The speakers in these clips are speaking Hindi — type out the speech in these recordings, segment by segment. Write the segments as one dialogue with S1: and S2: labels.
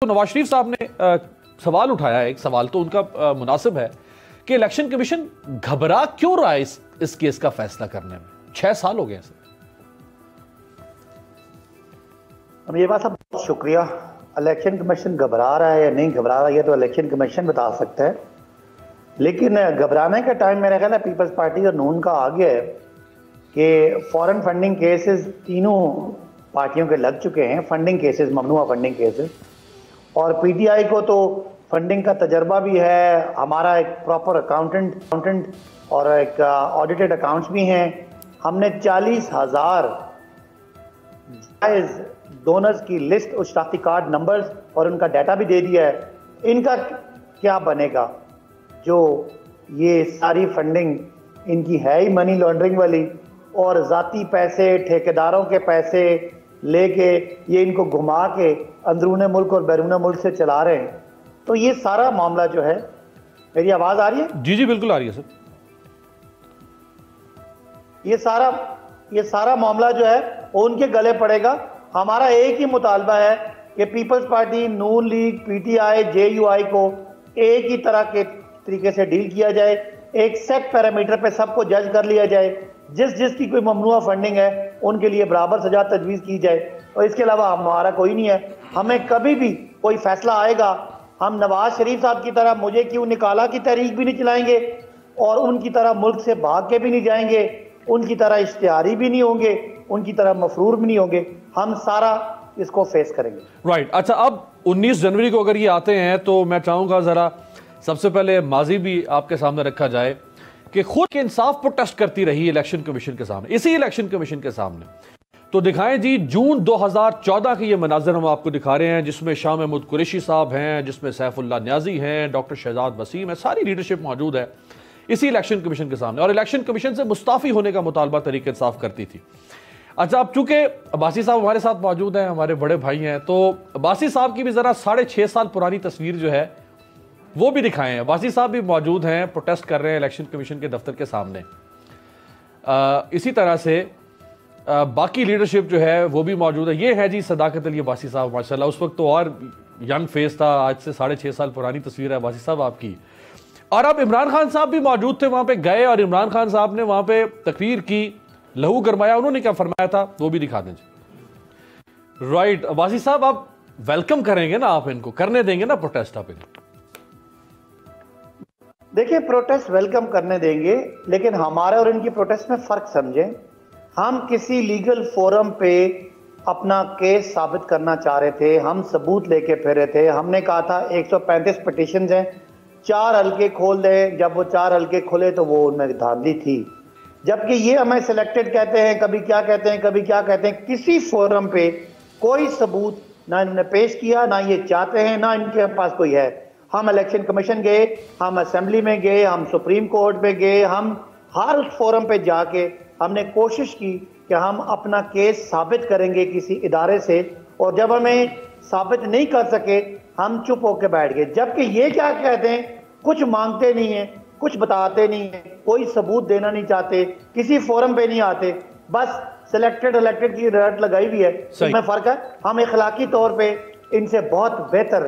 S1: तो नवाज शरीफ साहब ने सवाल उठाया है, एक सवाल तो उनका मुनासिब है कि इलेक्शन कमीशन घबरा क्यों रहा है इस केस का फैसला करने में? 6 साल हो गए सर।
S2: ये बात साहब बहुत शुक्रिया। इलेक्शन कमीशन घबरा रहा है या नहीं घबरा रहा है, ये तो इलेक्शन कमीशन बता सकता है। लेकिन घबराने का टाइम मेरा ख्याल है पीपल्स पार्टी और नून का आ गया है कि फॉरेन फंडिंग केसेस तीनों पार्टियों के लग चुके हैं, फंडिंग केसेस, ममनुआ फंडिंग केसेस। और पीटीआई को तो फंडिंग का तजर्बा भी है, हमारा एक प्रॉपर अकाउंटेंट और एक ऑडिटेड अकाउंट्स भी हैं। हमने 40,000 जायज़ डोनर्स की लिस्ट और शनाख्ती कार्ड नंबर्स और उनका डाटा भी दे दिया है। इनका क्या बनेगा? जो ये सारी फंडिंग इनकी है ही मनी लॉन्ड्रिंग वाली, और ज़ाती पैसे, ठेकेदारों के पैसे लेके ये इनको घुमा के अंदरून मुल्क और बैरून मुल्क से चला रहे हैं। तो ये सारा मामला जो है, मेरी आवाज़ आ रही है?
S1: जी जी बिल्कुल आ रही है सर।
S2: ये सारा मामला जो है वो उनके गले पड़ेगा। हमारा एक ही मुतालबा है कि पीपल्स पार्टी, नून लीग, पीटीआई, जेयूआई को एक ही तरह के तरीके से डील किया जाए, एक सेट पैरामीटर पे सबको जज कर लिया जाए। जिसकी कोई ममनुआ फंडिंग है उनके लिए बराबर सजा तजवीज़ की जाए, और इसके अलावा हमारा कोई नहीं है। हमें कभी भी कोई फैसला आएगा, हम नवाज शरीफ साहब की तरह मुझे क्यों निकाला की तहरीक भी नहीं चलाएंगे, और उनकी तरह मुल्क से भाग के भी नहीं जाएंगे, उनकी तरह इश्तिहारी भी नहीं होंगे, उनकी तरह मफरूर भी नहीं होंगे। हम सारा इसको फेस करेंगे।
S1: राइट। अच्छा, अब 19 जनवरी को अगर ये आते हैं तो मैं चाहूंगा जरा सबसे पहले माजी भी आपके सामने रखा जाए कि खुद के इंसाफ प्रोटेस्ट करती रही इलेक्शन कमीशन के सामने, इसी इलेक्शन कमीशन के सामने। तो दिखाएं जी, जून 2014 के ये मनाजर हम आपको दिखा रहे हैं, जिसमें शाह महमूद कुरैशी साहब हैं, जिसमें सैफुल्लाह न्याजी हैं, डॉक्टर शहजाद वसीम है, सारी लीडरशिप मौजूद है इसी इलेक्शन कमीशन के सामने, और इलेक्शन कमीशन से मुस्ताफी होने का मुतालबा तरीके इंसाफ करती थी। अच्छा, अब चूंकि अब्बासी साहब हमारे साथ मौजूद हैं, हमारे बड़े भाई हैं, तो अब्बासी साहब की भी जरा 6.5 साल पुरानी तस्वीर जो है वो भी दिखाएं हैं। अब्बासी साहब भी मौजूद हैं, प्रोटेस्ट कर रहे हैं इलेक्शन कमीशन के दफ्तर के सामने। इसी तरह से बाकी लीडरशिप जो है वो भी मौजूद है। ये है जी सदाकत अली अब्बासी साहब, माशाल्लाह उस वक्त तो और यंग फेस था, आज से 6.5 साल पुरानी तस्वीर है अब्बासी साहब आपकी। और अब इमरान खान साहब भी मौजूद थे, वहां पे गए और इमरान खान साहब ने वहां पे तकरीर की, लहू गरमाया। उन्होंने क्या फरमाया था वो भी दिखा दें। राइट, अब्बासी साहब आप वेलकम करेंगे ना, आप इनको करने देंगे ना प्रोटेस्ट? आप इनको
S2: देखिए, प्रोटेस्ट वेलकम करने देंगे, लेकिन हमारे और इनकी प्रोटेस्ट में फर्क समझें। हम किसी लीगल फोरम पे अपना केस साबित करना चाह रहे थे, हम सबूत लेके फिर रहे थे। हमने कहा था 135 पिटिशन हैं, 4 हल्के खोल दें। जब वो 4 हल्के खुले तो वो उनमें धांधली थी, जबकि ये हमें सिलेक्टेड कहते हैं, कभी क्या कहते हैं, कभी क्या कहते हैं। किसी फोरम पे कोई सबूत ना इन्होंने पेश किया, ना ये चाहते हैं, ना इनके पास कोई है। हम इलेक्शन कमीशन गए, हम असेंबली में गए, हम सुप्रीम कोर्ट पे गए, हम हर फोरम पे जाके हमने कोशिश की कि हम अपना केस साबित करेंगे किसी इदारे से, और जब हमें साबित नहीं कर सके हम चुप होकर बैठ गए। जबकि ये क्या कहते हैं, कुछ मांगते नहीं है, कुछ बताते नहीं है, कोई सबूत देना नहीं चाहते, किसी फोरम पे नहीं आते, बस सिलेक्टेड इलेक्टेड की रट लगाई हुई है। इसमें फर्क है। हम इखलाकी तौर पे इनसे बहुत बेहतर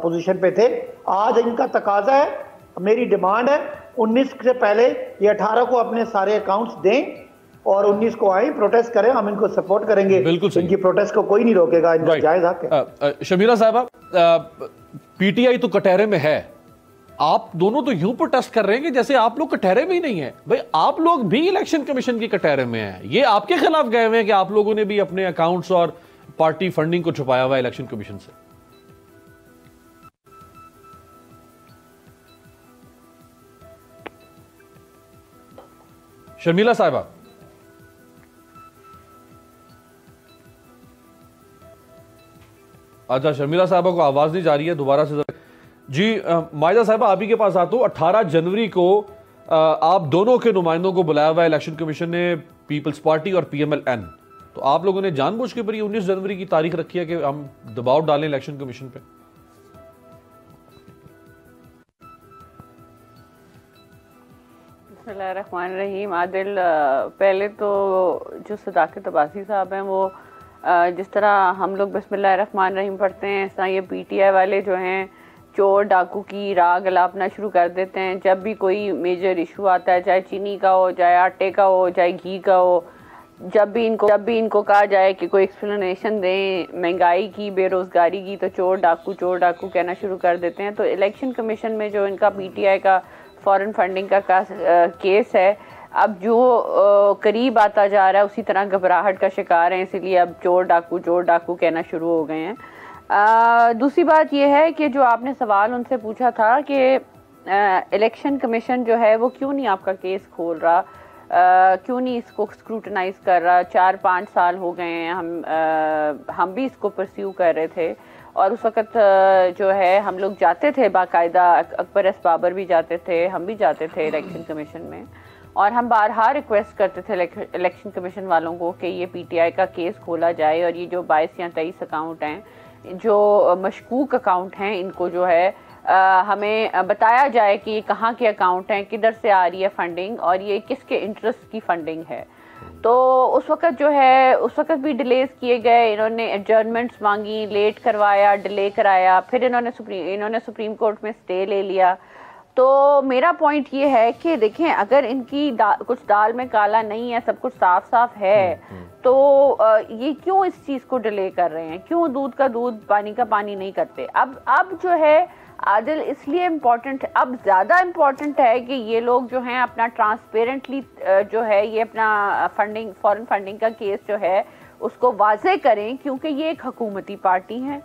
S2: पोजीशन पे थे। आज इनका तकाजा है, मेरी डिमांड है 19 से पहले ये 18 को अपने सारे अकाउंट्स दें और 19 को आए, प्रोटेस्ट करें, हम इनको सपोर्ट करेंगे। इनकी प्रोटेस्ट को कोई नहीं रोकेगा, इनका जायज हक है।
S1: शमीरा साहबा, पीटीआई तो कटहरे में है, आप दोनों तो यूं प्रोटेस्ट कर रहे हैं कि जैसे आप लोग कटहरे में ही नहीं है। भाई आप लोग भी इलेक्शन कमीशन की कटहरे में हैं, ये आपके खिलाफ गए हुए हैं कि आप लोगों ने भी अपने अकाउंट्स और पार्टी फंडिंग को छुपाया हुआ है इलेक्शन कमीशन से। शर्मिला साहिबा, अच्छा शर्मिला साहिबा को आवाज नहीं जा रही है, दोबारा से जी। मायदा साहिबा आप ही के पास आता हूं। 18 जनवरी को आप दोनों के नुमाइंदों को बुलाया हुआ है इलेक्शन कमीशन ने, पीपल्स पार्टी और पीएमएल-एन। तो आप लोगों ने जानबूझ के पर 19 जनवरी की तारीख रखी है कि हम दबाव डालें इलेक्शन कमीशन पे।
S3: बिस्मिल्लाहिर्रहमानिर्रहीम। आदिल, पहले तो जो सदाकत अब्बासी साहब हैं वो जिस तरह हम लोग बिस्मिल्लाहिर्रहमानिर्रहीम पढ़ते हैं, इस तरह ये PTI वाले जो हैं चोर डाकू की राग अलापना शुरू कर देते हैं। जब भी कोई मेजर इशू आता है, चाहे चीनी का हो, चाहे आटे का हो, चाहे घी का हो, जब भी इनको कहा जाए कि कोई एक्सप्लेनेशन दें महंगाई की, बेरोज़गारी की, तो चोर डाकू कहना शुरू कर देते हैं। तो इलेक्शन कमीशन में जो इनका PTI का फॉरेन फंडिंग का केस है, अब जो करीब आता जा रहा है उसी तरह घबराहट का शिकार है, इसीलिए अब चोर डाकू कहना शुरू हो गए हैं। दूसरी बात यह है कि जो आपने सवाल उनसे पूछा था कि इलेक्शन कमीशन जो है वो क्यों नहीं आपका केस खोल रहा, क्यों नहीं इसको स्क्रूटनाइज कर रहा। 4-5 साल हो गए हैं, हम भी इसको परस्यू कर रहे थे और उस वक़्त जो है हम लोग जाते थे बाकायदा, अकबर एस बाबर भी जाते थे, हम भी जाते थे इलेक्शन कमीशन में, और हम बारहा रिक्वेस्ट करते थे इलेक्शन कमीशन वालों को कि ये PTI का केस खोला जाए और ये जो 22 या 23 अकाउंट हैं, जो मशकूक अकाउंट हैं, इनको जो है हमें बताया जाए कि ये कहाँ के अकाउंट हैं, किधर से आ रही है फंडिंग और ये किसके इंटरेस्ट की फंडिंग है। तो उस वक़्त जो है, उस वक़्त भी डिलेज किए गए, इन्होंने एडजर्नमेंट्स मांगी, लेट करवाया, डिले कराया, फिर इन्होंने सुप्रीम कोर्ट में स्टे ले लिया। तो मेरा पॉइंट ये है कि देखें, अगर इनकी कुछ दाल में काला नहीं है, सब कुछ साफ साफ है, तो ये क्यों इस चीज़ को डिले कर रहे हैं, क्यों दूध का दूध पानी का पानी नहीं करते। अब जो है आदिल इसलिए इम्पोर्टेंट, अब ज़्यादा इम्पोर्टेंट है कि ये लोग जो हैं अपना ट्रांसपेरेंटली जो है ये अपना फॉरेन फंडिंग का केस जो है उसको वाज़े करें, क्योंकि ये एक हुकूमती पार्टी है,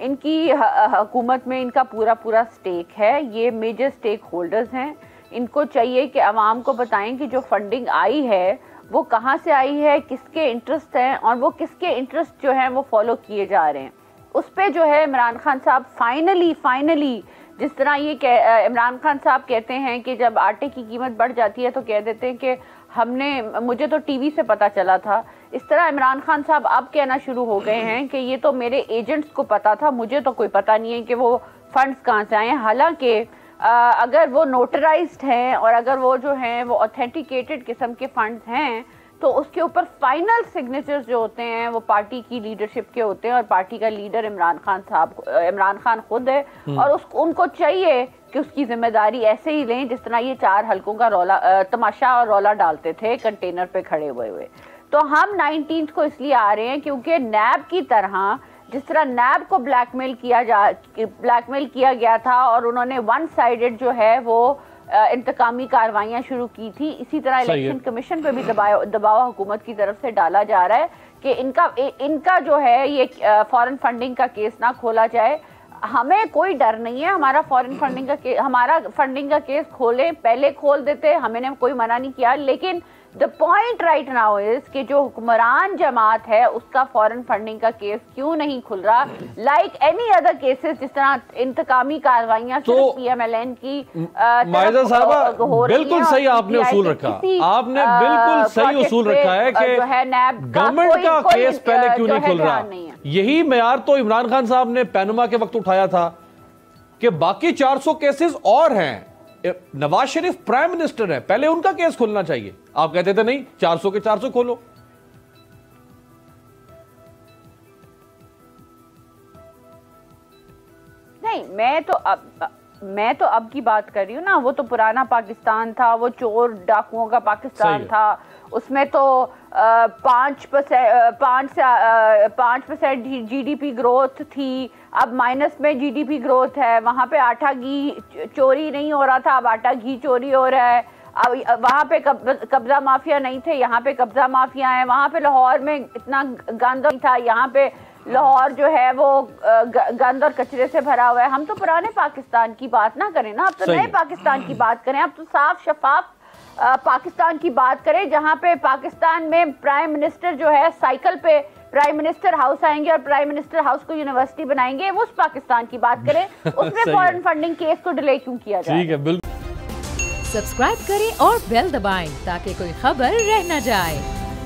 S3: इनकी हुकूमत में इनका पूरा स्टेक है, ये मेजर स्टेक होल्डर्स हैं। इनको चाहिए कि आवाम को बताएं कि जो फंडिंग आई है वो कहाँ से आई है, किसके इंटरेस्ट हैं और वो किसके इंटरेस्ट जो हैं वो फॉलो किए जा रहे हैं। उस पर जो है इमरान खान साहब फाइनली जिस तरह ये इमरान खान साहब कहते हैं कि जब आटे की कीमत बढ़ जाती है तो कह देते हैं कि मुझे तो टीवी से पता चला था, इस तरह इमरान खान साहब अब कहना शुरू हो गए हैं कि ये तो मेरे एजेंट्स को पता था, मुझे तो कोई पता नहीं है कि वो फंड्स कहाँ से आए हैं। हालांकि अगर वो नोटराइज्ड हैं और अगर वो जो हैं वो ऑथेंटिकेटेड किस्म के फंड्स हैं, तो उसके ऊपर फाइनल सिग्नेचर्स जो होते हैं वो पार्टी की लीडरशिप के होते हैं और पार्टी का लीडर इमरान खान खुद है, और उनको चाहिए कि उसकी जिम्मेदारी ऐसे ही लें जिस तरह ये 4 हलकों का तमाशा और रौला डालते थे कंटेनर पे खड़े हुए। तो हम 19 को इसलिए आ रहे हैं क्योंकि नैब की तरह, जिस तरह नैब को ब्लैकमेल किया गया था और उन्होंने वन साइडेड जो है वो इंतकामी कार्रवाइयां शुरू की थी, इसी तरह इलेक्शन कमीशन पे भी दबाव हुकूमत की तरफ से डाला जा रहा है कि इनका जो है ये फॉरेन फंडिंग का केस ना खोला जाए। हमें कोई डर नहीं है, हमारा फंडिंग का केस खोले, पहले खोल देते, हमें कोई मना नहीं किया, लेकिन the point right now is कि जो हुक्मरान जमात है उसका फॉरेन फंडिंग का केस क्यों नहीं खुल रहा, लाइक एनी अदर केसेस, जिस तरह इंतकामी कार्रवाइयां
S1: तो
S3: PMLN की
S1: माहिदा साहबा बिल्कुल सही आपने उसूल रखा, आपने बिल्कुल सही उसूल रखा है कि गवर्नमेंट का केस पहले क्यों नहीं खुल रहा। यही मेयार तो इमरान खान साहब ने पैनमा के वक्त उठाया था कि बाकी 400 केसेस और हैं, नवाज शरीफ प्राइम मिनिस्टर है, पहले उनका केस खुलना चाहिए। आप कहते थे नहीं, 400 के 400 खोलो।
S3: नहीं, मैं तो अब की बात कर रही हूँ ना, वो तो पुराना पाकिस्तान था, वो चोर डाकुओं का पाकिस्तान था, उसमें तो 5% GDP ग्रोथ थी, अब माइनस में GDP ग्रोथ है। वहाँ पे आटा घी चोरी नहीं हो रहा था, अब आटा घी चोरी हो रहा है। अब वहाँ पे कब्जा माफिया नहीं थे, यहाँ पे कब्जा माफिया है। वहाँ पे लाहौर में इतना गंद नहीं था, यहाँ पे लाहौर जो है वो गंद और कचरे से भरा हुआ है। हम तो पुराने पाकिस्तान की बात ना करें ना, अब तो नए पाकिस्तान की बात करें, अब तो साफ शफाफ पाकिस्तान की बात करें, जहाँ पे पाकिस्तान में प्राइम मिनिस्टर जो है साइकिल पे प्राइम मिनिस्टर हाउस आएंगे और प्राइम मिनिस्टर हाउस को यूनिवर्सिटी बनाएंगे। वो उस पाकिस्तान की बात करें, उसमें फॉरेन फंडिंग केस को डिले क्यों किया जाए।
S1: ठीक है, बिल्कुल।
S4: सब्सक्राइब करें और बेल दबाएं ताकि कोई खबर रह न जाए।